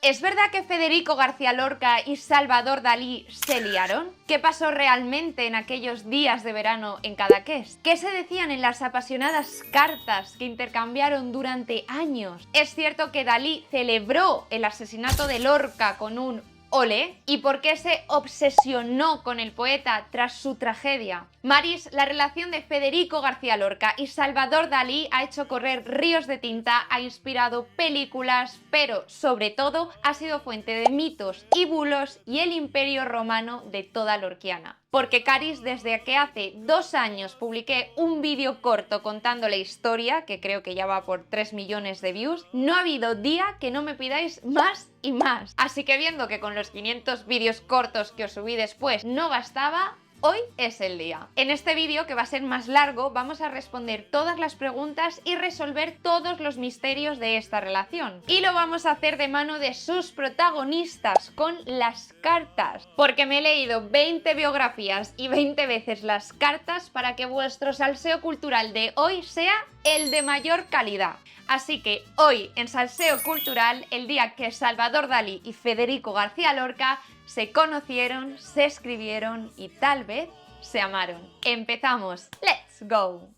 ¿Es verdad que Federico García Lorca y Salvador Dalí se liaron? ¿Qué pasó realmente en aquellos días de verano en Cadaqués? ¿Qué se decían en las apasionadas cartas que intercambiaron durante años? ¿Es cierto que Dalí celebró el asesinato de Lorca con un ole? ¿Y por qué se obsesionó con el poeta tras su tragedia? Maris, la relación de Federico García Lorca y Salvador Dalí ha hecho correr ríos de tinta, ha inspirado películas, pero sobre todo ha sido fuente de mitos y bulos y el imperio romano de toda Lorquiana. Porque Caris, desde que hace 2 años publiqué un vídeo corto contando la historia, que creo que ya va por 3 millones de views, no ha habido día que no me pidáis más y más. Así que viendo que con los 500 vídeos cortos que os subí después no bastaba, hoy es el día. En este vídeo, que va a ser más largo, vamos a responder todas las preguntas y resolver todos los misterios de esta relación. Y lo vamos a hacer de mano de sus protagonistas, con las cartas. Porque me he leído 20 biografías y 20 veces las cartas para que vuestro salseo cultural de hoy sea el de mayor calidad. Así que hoy en Salseo Cultural, el día que Salvador Dalí y Federico García Lorca se conocieron, se escribieron y tal vez se amaron. ¡Empezamos! ¡Let's go!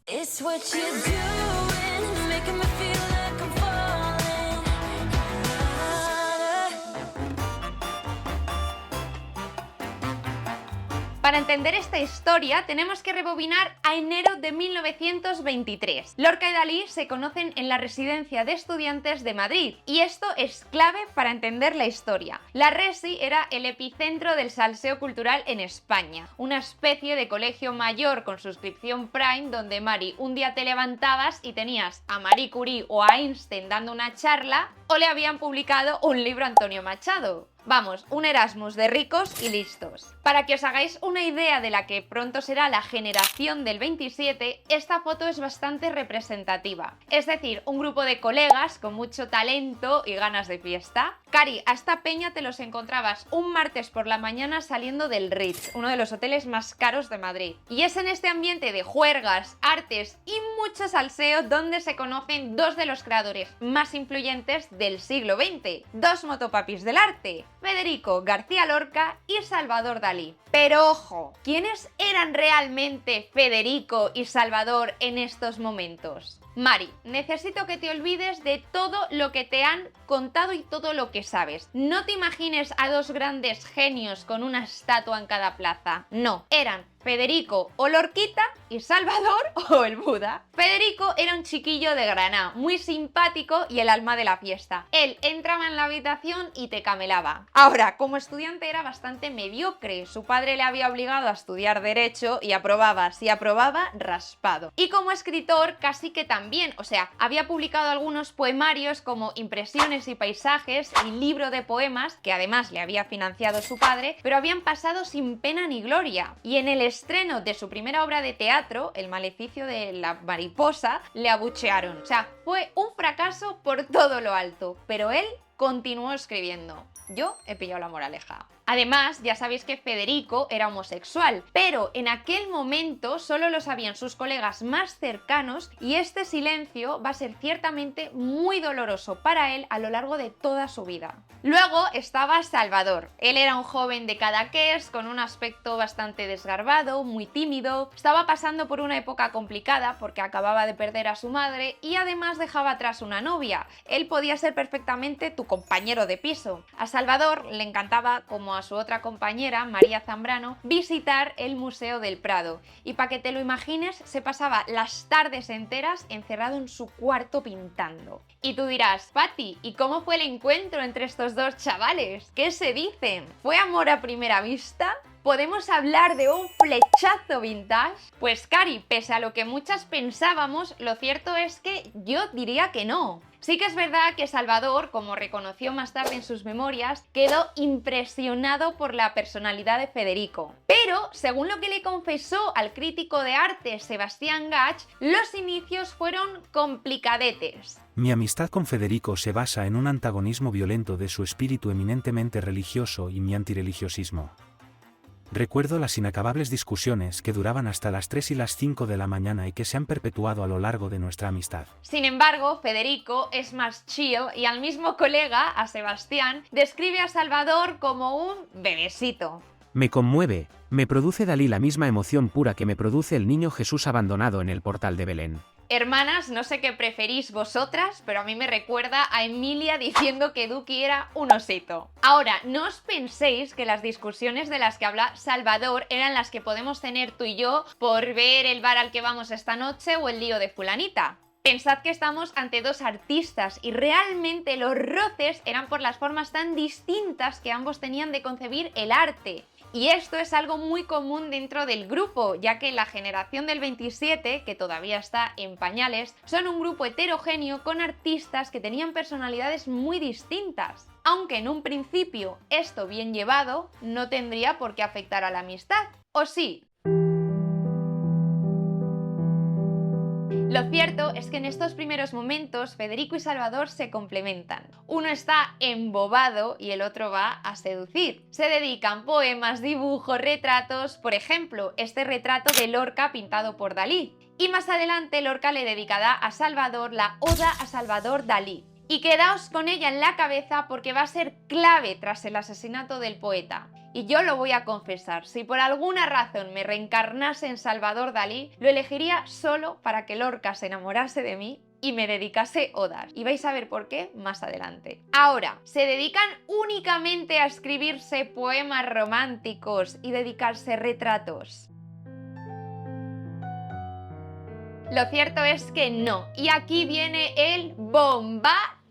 Para entender esta historia tenemos que rebobinar a enero de 1923. Lorca y Dalí se conocen en la residencia de estudiantes de Madrid y esto es clave para entender la historia. La Resi era el epicentro del salseo cultural en España, una especie de colegio mayor con suscripción Prime donde, Mari, un día te levantabas y tenías a Marie Curie o a Einstein dando una charla o le habían publicado un libro a Antonio Machado. Vamos, un Erasmus de ricos y listos. Para que os hagáis una idea de la que pronto será la generación del 27, esta foto es bastante representativa. Es decir, un grupo de colegas con mucho talento y ganas de fiesta. Cari, a esta peña te los encontrabas un martes por la mañana saliendo del Ritz, uno de los hoteles más caros de Madrid. Y es en este ambiente de juergas, artes y mucho salseo donde se conocen dos de los creadores más influyentes del siglo XX, dos motopapis del arte, Federico García Lorca y Salvador Dalí. Pero ojo, ¿quiénes eran realmente Federico y Salvador en estos momentos? Mari, necesito que te olvides de todo lo que te han contado y todo lo que sabes. No te imagines a dos grandes genios con una estatua en cada plaza. No, eran Federico o Lorquita y Salvador o el Buda. Federico era un chiquillo de Granada, muy simpático y el alma de la fiesta. Él entraba en la habitación y te camelaba. Ahora, como estudiante era bastante mediocre. Su padre le había obligado a estudiar Derecho y aprobaba. Si aprobaba, raspado. Y como escritor casi que también, o sea, había publicado algunos poemarios como Impresiones y Paisajes y libro de poemas, que además le había financiado su padre, pero habían pasado sin pena ni gloria. Y en el estreno de su primera obra de teatro, El maleficio de la mariposa, le abuchearon. O sea, fue un fracaso por todo lo alto, pero él continuó escribiendo. Yo he pillado la moraleja. Además, ya sabéis que Federico era homosexual, pero en aquel momento solo lo sabían sus colegas más cercanos y este silencio va a ser ciertamente muy doloroso para él a lo largo de toda su vida. Luego estaba Salvador. Él era un joven de Cadaqués con un aspecto bastante desgarbado, muy tímido, estaba pasando por una época complicada porque acababa de perder a su madre y además dejaba atrás una novia. Él podía ser perfectamente tu compañero de piso. A Salvador le encantaba, como a su otra compañera, María Zambrano, visitar el Museo del Prado. Y para que te lo imagines, se pasaba las tardes enteras encerrado en su cuarto pintando. Y tú dirás, Pati, ¿y cómo fue el encuentro entre estos dos chavales? ¿Qué se dicen? ¿Fue amor a primera vista? ¿Podemos hablar de un flechazo vintage? Pues Cari, pese a lo que muchas pensábamos, lo cierto es que yo diría que no. Sí que es verdad que Salvador, como reconoció más tarde en sus memorias, quedó impresionado por la personalidad de Federico. Pero, según lo que le confesó al crítico de arte Sebastián Gach, los inicios fueron complicadetes. Mi amistad con Federico se basa en un antagonismo violento de su espíritu eminentemente religioso y mi antireligiosismo. Recuerdo las inacabables discusiones que duraban hasta las 3 y las 5 de la mañana y que se han perpetuado a lo largo de nuestra amistad. Sin embargo, Federico es más chill y al mismo colega, a Sebastián, describe a Salvador como un bebesito. Me conmueve, me produce Dalí la misma emoción pura que me produce el niño Jesús abandonado en el portal de Belén. Hermanas, no sé qué preferís vosotras, pero a mí me recuerda a Emilia diciendo que Duki era un osito. Ahora, no os penséis que las discusiones de las que habla Salvador eran las que podemos tener tú y yo por ver el bar al que vamos esta noche o el lío de fulanita. Pensad que estamos ante dos artistas y realmente los roces eran por las formas tan distintas que ambos tenían de concebir el arte. Y esto es algo muy común dentro del grupo, ya que la generación del 27, que todavía está en pañales, son un grupo heterogéneo con artistas que tenían personalidades muy distintas. Aunque en un principio esto bien llevado no tendría por qué afectar a la amistad. ¿O sí? Lo cierto es que en estos primeros momentos Federico y Salvador se complementan. Uno está embobado y el otro va a seducir. Se dedican poemas, dibujos, retratos, por ejemplo, este retrato de Lorca pintado por Dalí. Y más adelante Lorca le dedicará a Salvador la Oda a Salvador Dalí. Y quedaos con ella en la cabeza porque va a ser clave tras el asesinato del poeta. Y yo lo voy a confesar, si por alguna razón me reencarnase en Salvador Dalí, lo elegiría solo para que Lorca se enamorase de mí y me dedicase odas. Y vais a ver por qué más adelante. Ahora, ¿se dedican únicamente a escribirse poemas románticos y dedicarse retratos? Lo cierto es que no. Y aquí viene el bombazo.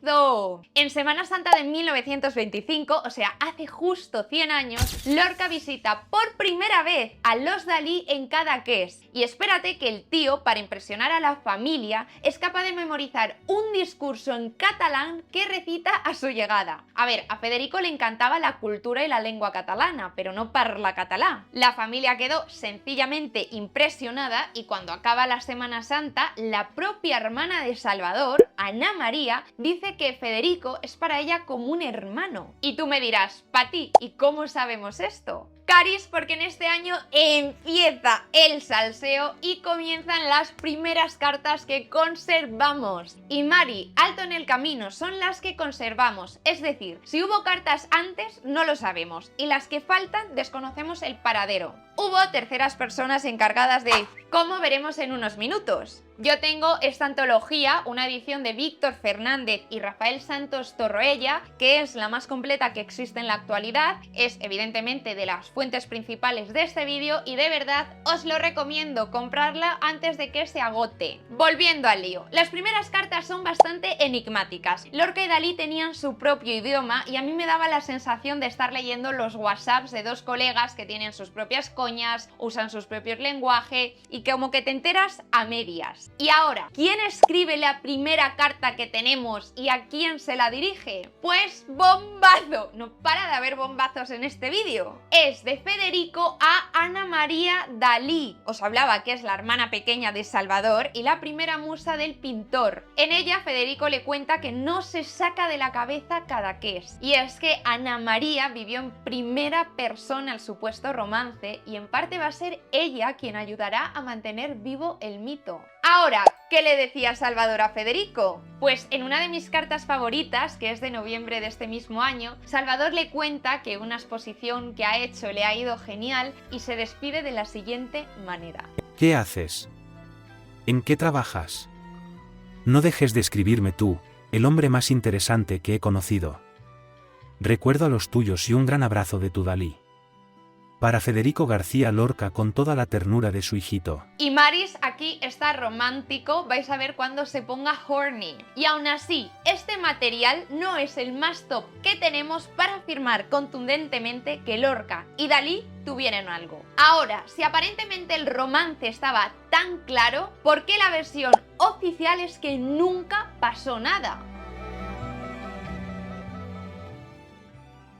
En Semana Santa de 1925, o sea, hace justo 100 años, Lorca visita por primera vez a los Dalí en Cadaqués. Y espérate que el tío, para impresionar a la familia, es capaz de memorizar un discurso en catalán que recita a su llegada. A ver, a Federico le encantaba la cultura y la lengua catalana, pero no parla catalá. La familia quedó sencillamente impresionada y cuando acaba la Semana Santa, la propia hermana de Salvador, Ana María, dice que Federico es para ella como un hermano. Y tú me dirás, Pati, ¿y cómo sabemos esto? Caris, porque en este año empieza el salseo y comienzan las primeras cartas que conservamos. Y Mari, alto en el camino, son las que conservamos. Es decir, si hubo cartas antes, no lo sabemos. Y las que faltan, desconocemos el paradero. Hubo terceras personas encargadas de, como veremos en unos minutos. Yo tengo esta antología, una edición de Víctor Fernández y Rafael Santos Torroella, que es la más completa que existe en la actualidad. Es evidentemente de las fuentes principales de este vídeo y de verdad os lo recomiendo comprarla antes de que se agote. Volviendo al lío, las primeras cartas son bastante enigmáticas. Lorca y Dalí tenían su propio idioma y a mí me daba la sensación de estar leyendo los WhatsApps de dos colegas que tienen sus propias coñas, usan sus propios lenguajes y como que te enteras a medias. Y ahora, ¿quién escribe la primera carta que tenemos y a quién se la dirige? Pues bombazo, no para de haber bombazos en este vídeo. Es de Federico a Ana María Dalí. Os hablaba que es la hermana pequeña de Salvador y la primera musa del pintor. En ella Federico le cuenta que no se saca de la cabeza Cadaqués. Y es que Ana María vivió en primera persona el supuesto romance y en parte va a ser ella quien ayudará a mantener vivo el mito. Ahora, ¿qué le decía Salvador a Federico? Pues en una de mis cartas favoritas, que es de noviembre de este mismo año, Salvador le cuenta que una exposición que ha hecho le ha ido genial y se despide de la siguiente manera. ¿Qué haces? ¿En qué trabajas? No dejes de escribirme tú, el hombre más interesante que he conocido. Recuerdo a los tuyos y un gran abrazo de tu Dalí. Para Federico García Lorca con toda la ternura de su hijito. Y Maris aquí está romántico, vais a ver cuando se ponga horny. Y aún así, este material no es el más top que tenemos para afirmar contundentemente que Lorca y Dalí tuvieron algo. Ahora, si aparentemente el romance estaba tan claro, ¿por qué la versión oficial es que nunca pasó nada?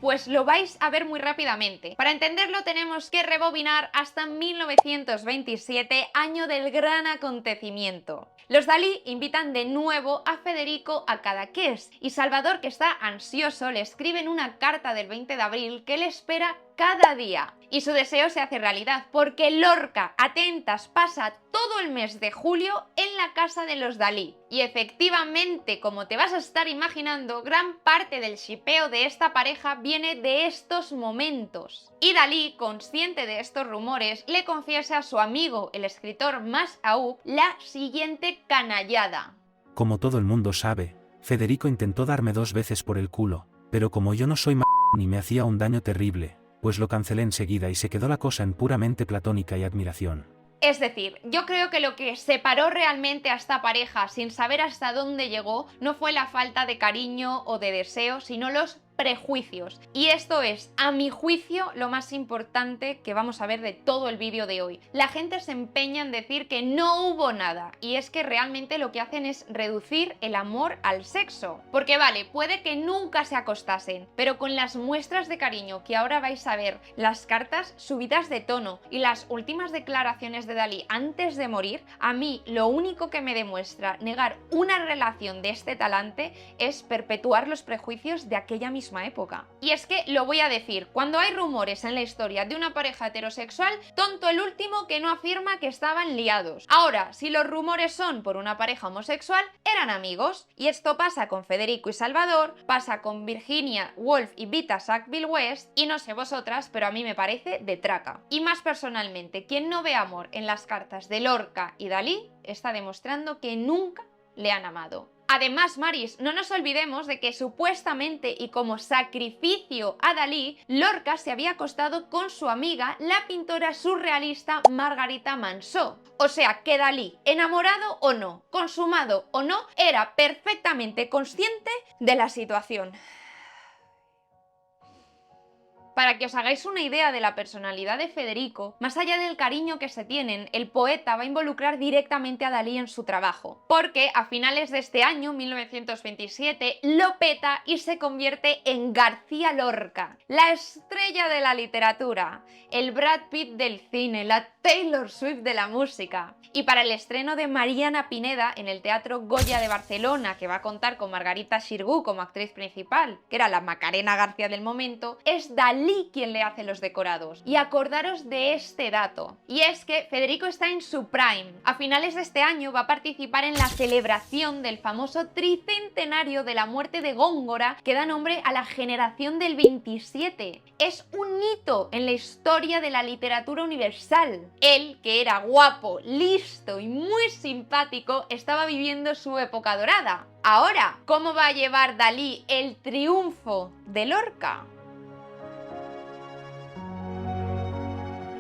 Pues lo vais a ver muy rápidamente. Para entenderlo tenemos que rebobinar hasta 1927, año del gran acontecimiento. Los Dalí invitan de nuevo a Federico a Cadaqués y Salvador, que está ansioso, le escribe en una carta del 20 de abril que le espera cada día. Y su deseo se hace realidad, porque Lorca, atentas, pasa todo el mes de julio en la casa de los Dalí. Y efectivamente, como te vas a estar imaginando, gran parte del shipeo de esta pareja viene de estos momentos. Y Dalí, consciente de estos rumores, le confiesa a su amigo, el escritor Mas'ud, la siguiente canallada. Como todo el mundo sabe, Federico intentó darme 2 veces por el culo, pero como yo no soy ni me hacía un daño terrible, pues lo cancelé enseguida y se quedó la cosa en puramente platónica y admiración. Es decir, yo creo que lo que separó realmente a esta pareja sin saber hasta dónde llegó no fue la falta de cariño o de deseo, sino los prejuicios. Y esto es, a mi juicio, lo más importante que vamos a ver de todo el vídeo de hoy. La gente se empeña en decir que no hubo nada, y es que realmente lo que hacen es reducir el amor al sexo. Porque vale, puede que nunca se acostasen, pero con las muestras de cariño que ahora vais a ver, las cartas subidas de tono y las últimas declaraciones de Dalí antes de morir, a mí lo único que me demuestra negar una relación de este talante es perpetuar los prejuicios de aquella misma época. Y es que lo voy a decir, cuando hay rumores en la historia de una pareja heterosexual, tonto el último que no afirma que estaban liados. Ahora, si los rumores son por una pareja homosexual, eran amigos. Y esto pasa con Federico y Salvador, pasa con Virginia Woolf y Vita Sackville West, y no sé vosotras, pero a mí me parece de traca. Y más personalmente, quien no ve amor en las cartas de Lorca y Dalí, está demostrando que nunca le han amado. Además, Maris, no nos olvidemos de que supuestamente y como sacrificio a Dalí, Lorca se había acostado con su amiga, la pintora surrealista Margarita Manso. O sea, que Dalí, enamorado o no, consumado o no, era perfectamente consciente de la situación. Para que os hagáis una idea de la personalidad de Federico, más allá del cariño que se tienen, el poeta va a involucrar directamente a Dalí en su trabajo, porque a finales de este año, 1927, lo peta y se convierte en García Lorca, la estrella de la literatura, el Brad Pitt del cine, la Taylor Swift de la música. Y para el estreno de Mariana Pineda en el Teatro Goya de Barcelona, que va a contar con Margarita Xirgu como actriz principal, que era la Macarena García del momento, es Dalí quien le hace los decorados. Y acordaros de este dato, y es que Federico está en su prime. A finales de este año va a participar en la celebración del famoso tricentenario de la muerte de Góngora, que da nombre a la generación del 27. Es un hito en la historia de la literatura universal. Él, que era guapo, listo y muy simpático, estaba viviendo su época dorada. Ahora, ¿cómo va a llevar Dalí el triunfo de Lorca?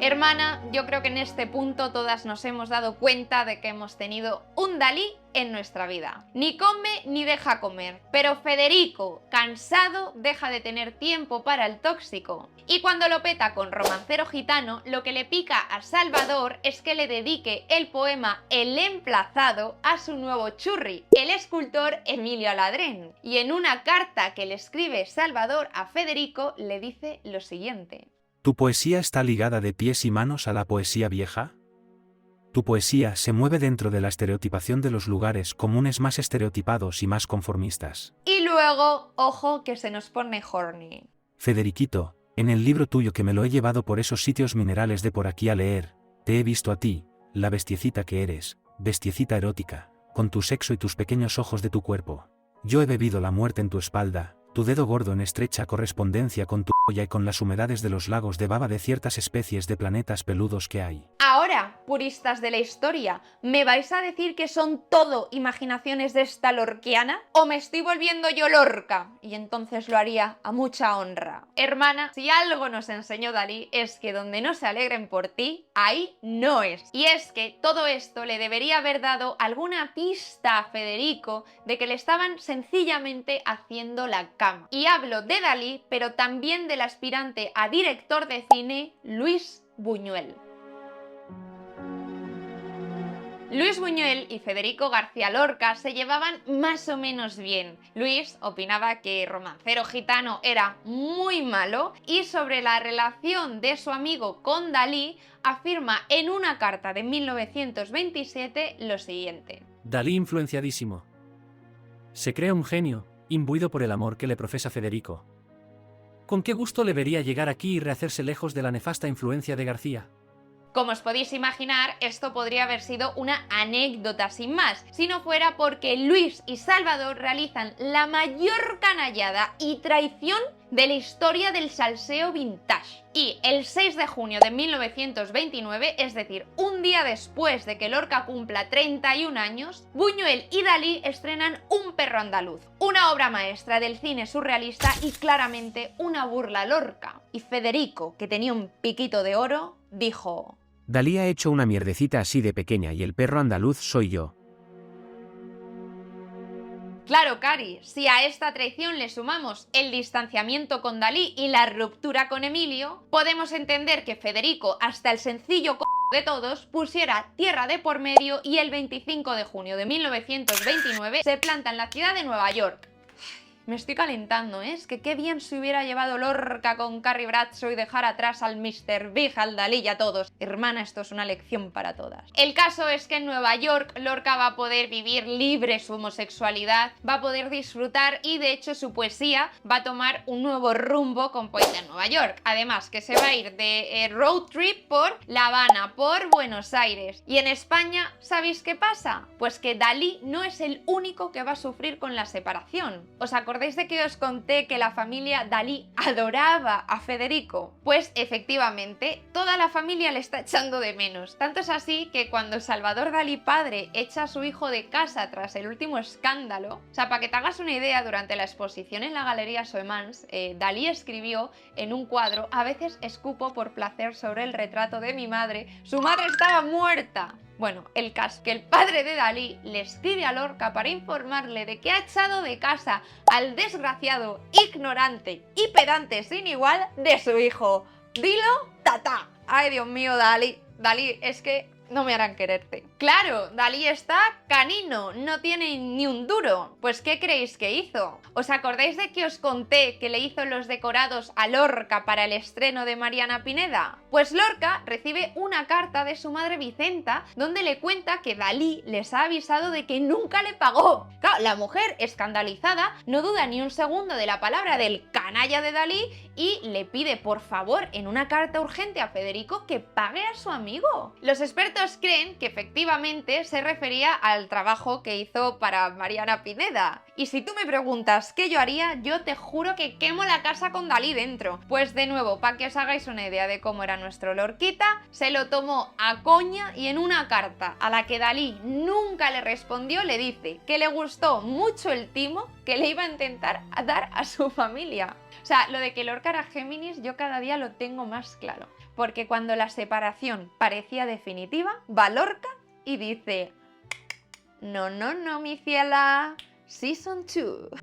Hermana, yo creo que en este punto todas nos hemos dado cuenta de que hemos tenido un Dalí en nuestra vida. Ni come ni deja comer, pero Federico, cansado, deja de tener tiempo para el tóxico. Y cuando lo peta con Romancero Gitano, lo que le pica a Salvador es que le dedique el poema El Emplazado a su nuevo churri, el escultor Emilio Aladrén. Y en una carta que le escribe Salvador a Federico, le dice lo siguiente. ¿Tu poesía está ligada de pies y manos a la poesía vieja? Tu poesía se mueve dentro de la estereotipación de los lugares comunes más estereotipados y más conformistas. Y luego, ojo que se nos pone horny. Federiquito, en el libro tuyo que me lo he llevado por esos sitios minerales de por aquí a leer, te he visto a ti, la bestiecita que eres, bestiecita erótica, con tu sexo y tus pequeños ojos de tu cuerpo. Yo he bebido la muerte en tu espalda, tu dedo gordo en estrecha correspondencia con tu polla y con las humedades de los lagos de baba de ciertas especies de planetas peludos que hay. Ahora, puristas de la historia, ¿me vais a decir que son todo imaginaciones de esta lorquiana? ¿O me estoy volviendo yo Lorca? Y entonces lo haría a mucha honra. Hermana, si algo nos enseñó Dalí es que donde no se alegren por ti, ahí no es. Y es que todo esto le debería haber dado alguna pista a Federico de que le estaban sencillamente haciendo la cama. Y hablo de Dalí, pero también del aspirante a director de cine Luis Buñuel. Luis Buñuel y Federico García Lorca se llevaban más o menos bien. Luis opinaba que Romancero Gitano era muy malo y sobre la relación de su amigo con Dalí afirma en una carta de 1927 lo siguiente. Dalí influenciadísimo. Se cree un genio, imbuido por el amor que le profesa Federico. ¿Con qué gusto le vería llegar aquí y rehacerse lejos de la nefasta influencia de García? Como os podéis imaginar, esto podría haber sido una anécdota sin más, si no fuera porque Luis y Salvador realizan la mayor canallada y traición de la historia del salseo vintage. Y el 6 de junio de 1929, es decir, un día después de que Lorca cumpla 31 años, Buñuel y Dalí estrenan Un perro andaluz, una obra maestra del cine surrealista y claramente una burla a Lorca. Y Federico, que tenía un piquito de oro, dijo: Dalí ha hecho una mierdecita así de pequeña y el perro andaluz soy yo. Claro, Cari, si a esta traición le sumamos el distanciamiento con Dalí y la ruptura con Emilio, podemos entender que Federico, hasta el sencillo de todos, pusiera tierra de por medio y el 25 de junio de 1929 se planta en la ciudad de Nueva York. Me estoy calentando, ¿eh? Es que qué bien se hubiera llevado Lorca con Carrie Bradshaw y dejar atrás al Mr. Big, al Dalí y a todos. Hermana, esto es una lección para todas. El caso es que en Nueva York Lorca va a poder vivir libre su homosexualidad, va a poder disfrutar y de hecho su poesía va a tomar un nuevo rumbo con Poesía en Nueva York. Además que se va a ir de road trip por La Habana, por Buenos Aires. Y en España, ¿sabéis qué pasa? Pues que Dalí no es el único que va a sufrir con la separación. ¿Os acordáis de que os conté que la familia Dalí adoraba a Federico? Pues efectivamente, toda la familia le está echando de menos. Tanto es así que cuando Salvador Dalí padre echa a su hijo de casa tras el último escándalo, o sea, para que te hagas una idea, durante la exposición en la Galería Soemans, Dalí escribió en un cuadro: a veces escupo por placer sobre el retrato de mi madre, su madre estaba muerta. Bueno, el caso que el padre de Dalí le escribe a Lorca para informarle de que ha echado de casa al desgraciado, ignorante y pedante sin igual de su hijo. Dilo, tata. Ay, Dios mío, Dalí. Dalí, es que no me harán quererte. Claro, Dalí está canino, no tiene ni un duro. Pues ¿qué creéis que hizo? ¿Os acordáis de que os conté que le hizo los decorados a Lorca para el estreno de Mariana Pineda? Pues Lorca recibe una carta de su madre Vicenta donde le cuenta que Dalí les ha avisado de que nunca le pagó. Claro, la mujer, escandalizada, no duda ni un segundo de la palabra del canalla de Dalí y le pide por favor en una carta urgente a Federico que pague a su amigo. Los expertos creen que efectivamente se refería al trabajo que hizo para Mariana Pineda. Y si tú me preguntas qué yo haría, yo te juro que quemo la casa con Dalí dentro. Pues de nuevo, para que os hagáis una idea de cómo era nuestro Lorquita, se lo tomó a coña y en una carta a la que Dalí nunca le respondió le dice que le gustó mucho el timo que le iba a intentar dar a su familia. O sea, lo de que Lorca era Géminis yo cada día lo tengo más claro. Porque cuando la separación parecía definitiva, va Lorca y dice: no, no, no, mi ciela, Season 2.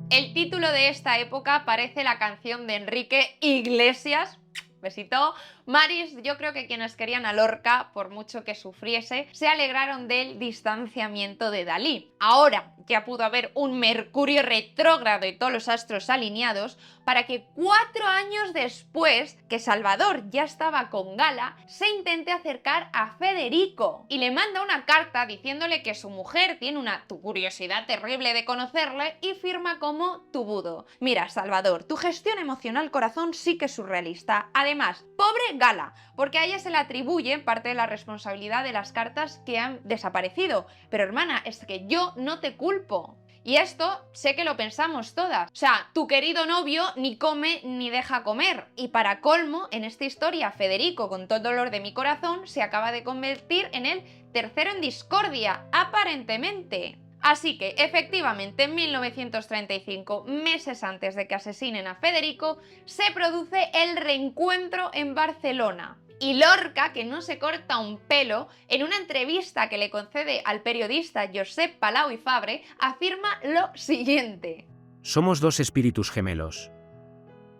El título de esta época parece la canción de Enrique Iglesias. Besito. Maris, yo creo que quienes querían a Lorca, por mucho que sufriese, se alegraron del distanciamiento de Dalí. Ahora ya pudo haber un Mercurio retrógrado y todos los astros alineados para que 4 años después, que Salvador ya estaba con Gala, se intente acercar a Federico y le manda una carta diciéndole que su mujer tiene una curiosidad terrible de conocerle y firma como Tubudo. Mira, Salvador, tu gestión emocional corazón sí que es surrealista. Además, pobre Gala, porque a ella se le atribuye parte de la responsabilidad de las cartas que han desaparecido. Pero hermana, es que yo no te culpo. Y esto sé que lo pensamos todas. O sea, tu querido novio ni come ni deja comer. Y para colmo, en esta historia, Federico, con todo el dolor de mi corazón, se acaba de convertir en el tercero en discordia, aparentemente. Así que, efectivamente, en 1935, meses antes de que asesinen a Federico, se produce el reencuentro en Barcelona. Y Lorca, que no se corta un pelo, en una entrevista que le concede al periodista Josep Palau i Fabre, afirma lo siguiente: Somos dos espíritus gemelos.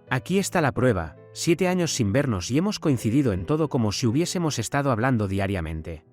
Aquí está la prueba, 7 años sin vernos y hemos coincidido en todo como si hubiésemos estado hablando diariamente.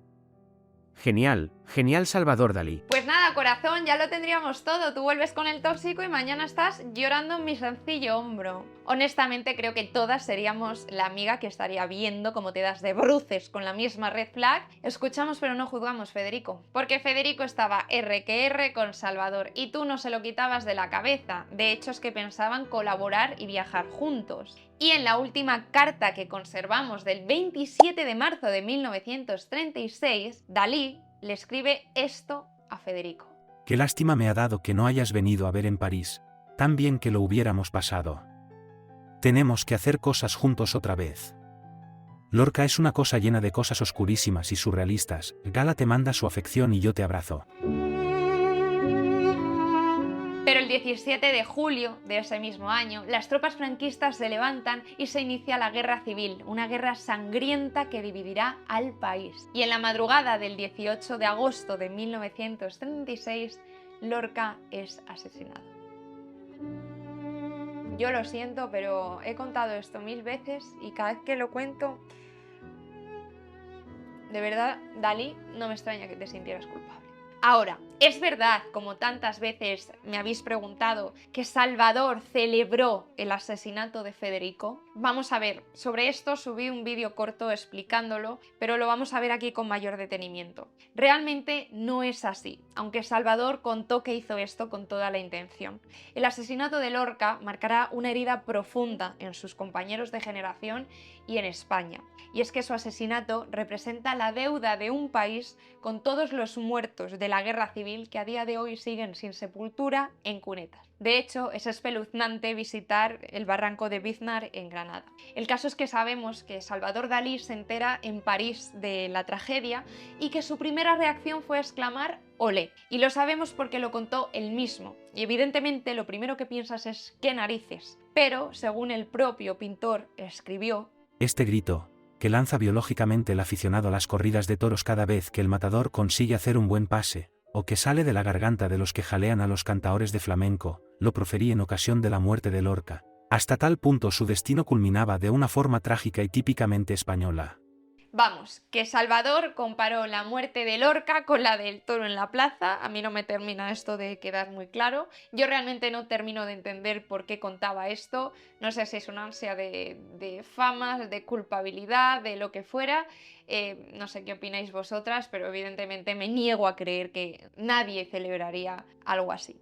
Genial, genial Salvador Dalí. Pues nada, corazón, ya lo tendríamos todo. Tú vuelves con el tóxico y mañana estás llorando en mi sencillo hombro. Honestamente creo que todas seríamos la amiga que estaría viendo cómo te das de bruces con la misma red flag. Escuchamos pero no juzgamos, Federico. Porque Federico estaba R que R con Salvador y tú no se lo quitabas de la cabeza. De hecho es que pensaban colaborar y viajar juntos. Y en la última carta que conservamos del 27 de marzo de 1936, Dalí le escribe esto a Federico. Qué lástima me ha dado que no hayas venido a ver en París, tan bien que lo hubiéramos pasado. Tenemos que hacer cosas juntos otra vez. Lorca es una cosa llena de cosas oscurísimas y surrealistas. Gala te manda su afección y yo te abrazo. Pero el 17 de julio de ese mismo año, las tropas franquistas se levantan y se inicia la guerra civil, una guerra sangrienta que dividirá al país. Y en la madrugada del 18 de agosto de 1936, Lorca es asesinado. Yo lo siento, pero he contado esto 1000 veces y cada vez que lo cuento, de verdad, Dalí, no me extraña que te sintieras culpable. Ahora, es verdad, como tantas veces me habéis preguntado, que Salvador celebró el asesinato de Federico. Vamos a ver, sobre esto subí un vídeo corto explicándolo, pero lo vamos a ver aquí con mayor detenimiento. Realmente no es así, aunque Salvador contó que hizo esto con toda la intención. El asesinato de Lorca marcará una herida profunda en sus compañeros de generación y en España. Y es que su asesinato representa la deuda de un país con todos los muertos de la guerra civil que a día de hoy siguen sin sepultura en cunetas. De hecho, es espeluznante visitar el barranco de Biznar en Granada. El caso es que sabemos que Salvador Dalí se entera en París de la tragedia y que su primera reacción fue exclamar «Olé». Y lo sabemos porque lo contó él mismo. Y evidentemente lo primero que piensas es «¿qué narices?». Pero, según el propio pintor escribió, este grito, que lanza biológicamente el aficionado a las corridas de toros cada vez que el matador consigue hacer un buen pase, o que sale de la garganta de los que jalean a los cantaores de flamenco, lo proferí en ocasión de la muerte de Lorca. Hasta tal punto su destino culminaba de una forma trágica y típicamente española. Vamos, que Salvador comparó la muerte de Lorca con la del toro en la plaza. A mí no me termina esto de quedar muy claro. Yo realmente no termino de entender por qué contaba esto. No sé si es una ansia de fama, de culpabilidad, de lo que fuera. No sé qué opináis vosotras, pero evidentemente me niego a creer que nadie celebraría algo así.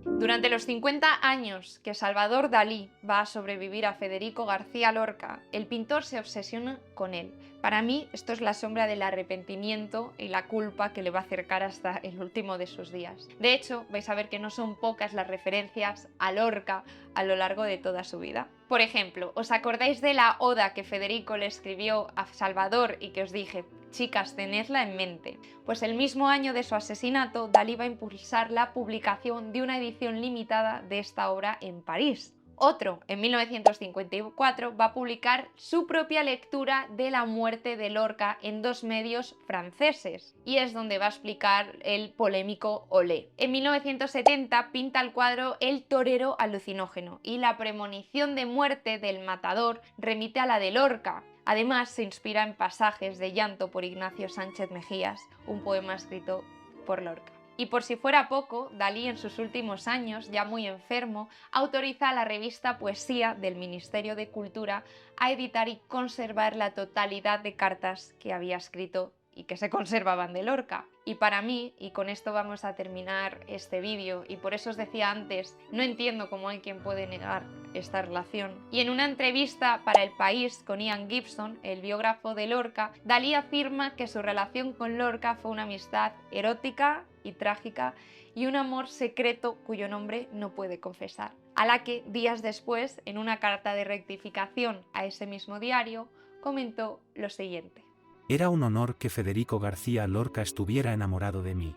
Durante los 50 años que Salvador Dalí va a sobrevivir a Federico García Lorca, el pintor se obsesiona con él. Para mí esto es la sombra del arrepentimiento y la culpa que le va a acercar hasta el último de sus días. De hecho, vais a ver que no son pocas las referencias a Lorca a lo largo de toda su vida. Por ejemplo, ¿os acordáis de la oda que Federico le escribió a Salvador y que os dije, chicas, tenedla en mente? Pues el mismo año de su asesinato, Dalí va a impulsar la publicación de una edición limitada de esta obra en París. Otro, en 1954, va a publicar su propia lectura de la muerte de Lorca en 2 medios franceses, y es donde va a explicar el polémico Olé. En 1970 pinta el cuadro El torero alucinógeno, y la premonición de muerte del matador remite a la de Lorca. Además, se inspira en pasajes de Llanto por Ignacio Sánchez Mejías, un poema escrito por Lorca. Y por si fuera poco, Dalí en sus últimos años, ya muy enfermo, autoriza a la revista Poesía del Ministerio de Cultura a editar y conservar la totalidad de cartas que había escrito y que se conservaban de Lorca. Y para mí, y con esto vamos a terminar este vídeo, y por eso os decía antes, no entiendo cómo hay quien puede negar esta relación. Y en una entrevista para El País con Ian Gibson, el biógrafo de Lorca, Dalí afirma que su relación con Lorca fue una amistad erótica y trágica y un amor secreto cuyo nombre no puede confesar. A la que, días después, en una carta de rectificación a ese mismo diario, comentó lo siguiente. Era un honor que Federico García Lorca estuviera enamorado de mí.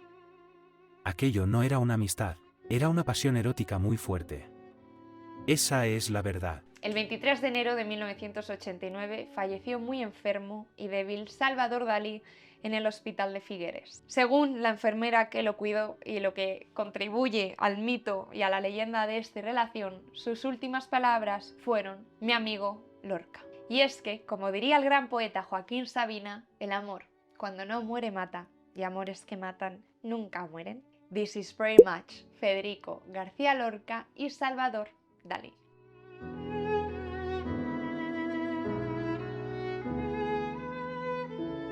Aquello no era una amistad, era una pasión erótica muy fuerte. Esa es la verdad. El 23 de enero de 1989 falleció muy enfermo y débil Salvador Dalí en el hospital de Figueres. Según la enfermera que lo cuidó y lo que contribuye al mito y a la leyenda de esta relación, sus últimas palabras fueron: mi amigo Lorca. Y es que, como diría el gran poeta Joaquín Sabina, el amor, cuando no muere, mata, y amores que matan nunca mueren. This is very much Federico García Lorca y Salvador Dalí.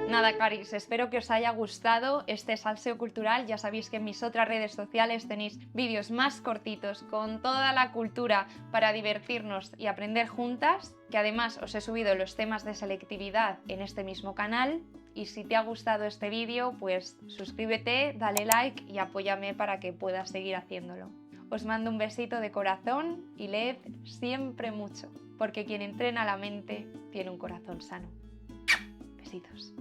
Nada, caris, espero que os haya gustado este salseo cultural. Ya sabéis que en mis otras redes sociales tenéis vídeos más cortitos con toda la cultura para divertirnos y aprender juntas, que además os he subido los temas de selectividad en este mismo canal. Y si te ha gustado este vídeo, pues suscríbete, dale like y apóyame para que pueda seguir haciéndolo. Os mando un besito de corazón y leed siempre mucho, porque quien entrena la mente tiene un corazón sano. Besitos.